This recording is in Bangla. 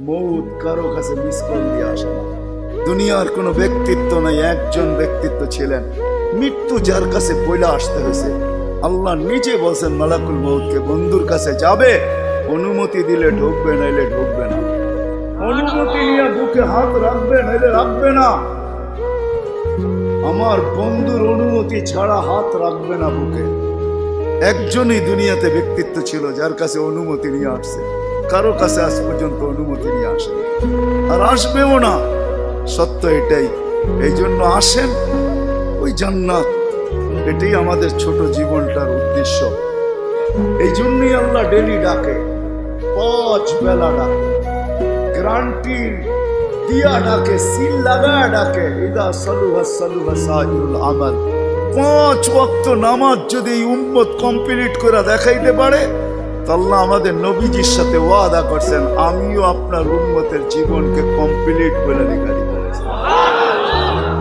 মৌত কারো কাছে মিস কল দিয়ে আসে না। দুনিয়ার কোনো ব্যক্তিত্ব নাই, একজন ব্যক্তিত্ব ছিলেন, মৃত্যু যার কাছে পয়লা আসতে হয়েছে। আল্লাহ নিজে বলছেন মালাকুল মৌতকে, বন্ধুর কাছে যাবে, অনুমতি দিলে ঢুকবে, নাইলে ঢুকবে না। অনুমতি নিয়ে বুকে হাত রাখবে, নাইলে রাখবে না। আমার বন্ধুর অনুমতি ছাড়া হাত রাখবে না বুকে। একজনই দুনিয়াতে ব্যক্তিত্ব ছিল যার কাছে অনুমতি নিয়ে আসছে, কারো কাছে আজ পর্যন্ত অনুমতি নিয়ে আসে আর আসবেও না। সত্য এটাই। এই জন্য আসেন, ওই জান্নাত, এটাই আমাদের ছোট জীবনটার উদ্দেশ্য। এই জন্যই আল্লাহ ডেলি ডাকে, 5 বেলা ডাকে, গ্যারান্টি দিয়া ডাকে, সিল লাগা ডাকে। ইদা সালুহা সালুহা সাইরুল আমাল। 5 ওয়াক্ত নামাজ যদি এই উম্মত কমপ্লিট করে দেখাইতে পারে, আল্লাহ আমাদের নবীজির সাথে ওয়াদা করছেন, আমিও আপনার উম্মতের জীবনকে কমপ্লিট করে দেখাই।